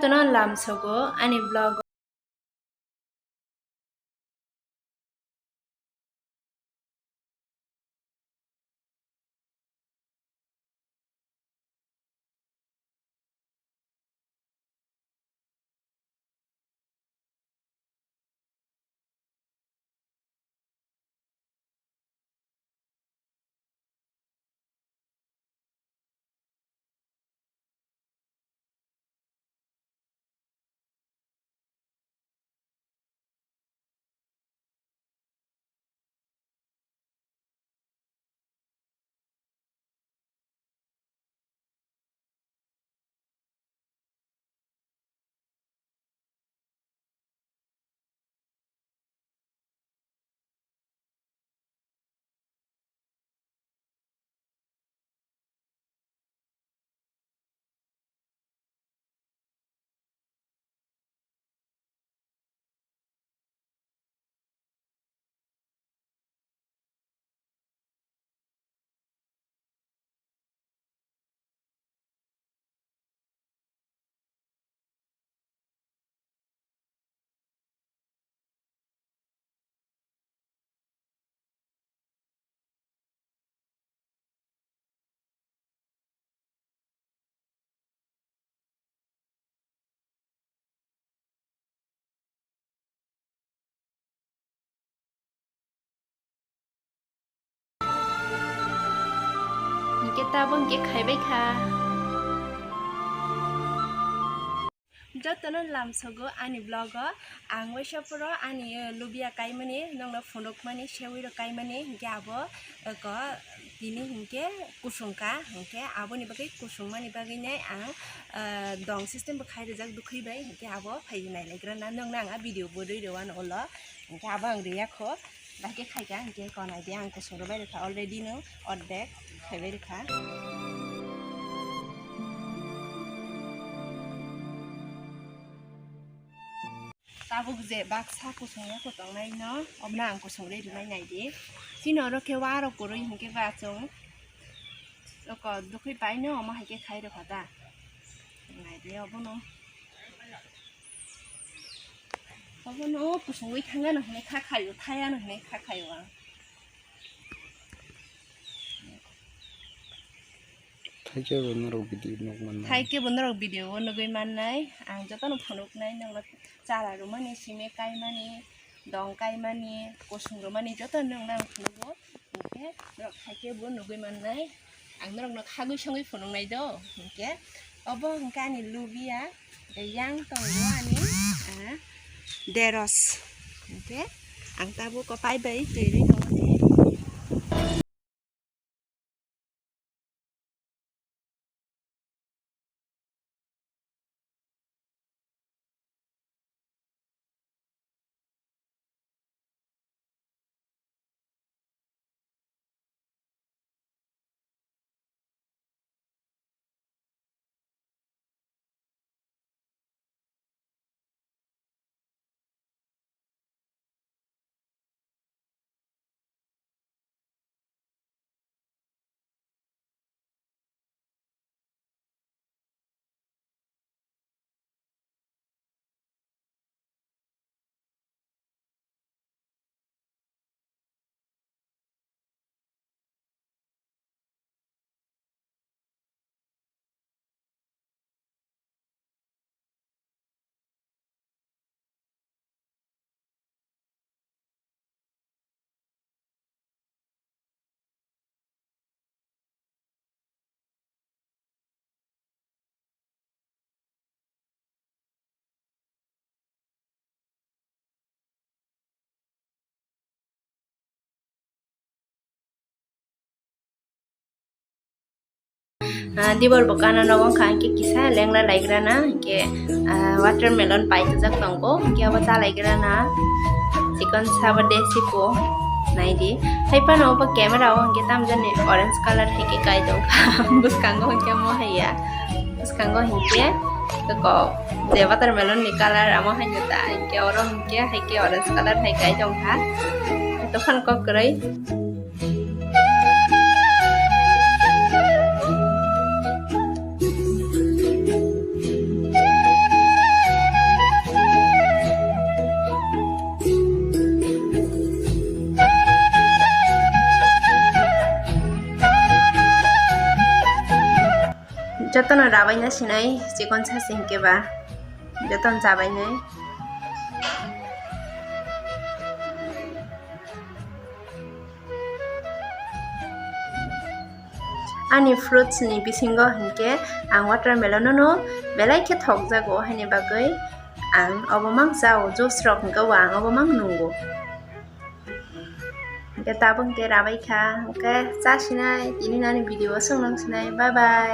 Jotono lamsogo ani vlog kita bang ke khaibai kha Jotono lamsogo ani vlog ang waisapuro ani lubia kaimani nongna phonok mani shewiro kaimani hingke abo ko tini hingke kusungka hingke abo ni bagai kusung mani bagai nai ang dong system bo khai rejak dukhai bai hingke abo phai nai laigra na nongna anga video bo doi rewa nolo hingke abo ang reya kho baike khaiga hingke konai dia ang kusung ro bai rekha already no oddek khaibai rekha tabuk je baksa kusungya kotongnai no obna ang kusungre runai nai di sino ro ke waro kurui hingke bachung oko dukhai pai no ma hike khai ro khata nai de obono kusungui thanga no hne kha khayo thaya no hne kha khayo ang Thaike bonarok video nugui mannai ang jotono phonok nai nongla chara rumani sime kaimani dong kaimani kusung rumani jotono nongla phonogo hingke rok thaike bo nugui mannai ang norok no khagui songui phonok nai do hingke obo hingke ani lubia yang tongo ani deros hingke ang tabo ko pai bai tui dibor bokana nogong khangke kisa lengla laigrana ke watermelon pai jak tongo ke aba ta laigrana chicken saba desi po naidi haipa no ba camera o ke tam jane orange color heke kai dong buskango ke mo haya buskango hike ko je watermelon ni color amo hanyuta ke oro hike hike orange color hai kai dong ha to khan ko krai जाबाय ना सिनाय chicken सासे हिंकेबा बेतन जाबाय नै आंनि fruits नि बिसिंगो हिंके आं watermelon no बेलायखे थक जागो हायनि बागै आं अबमां जाओ जुस रक हिंके आं अबमां नंगो हिंके ताबं ते राबाय खा हिंके जासिनाय दिनै नानि भिडिअ सोंलांसिनाय बाय बाय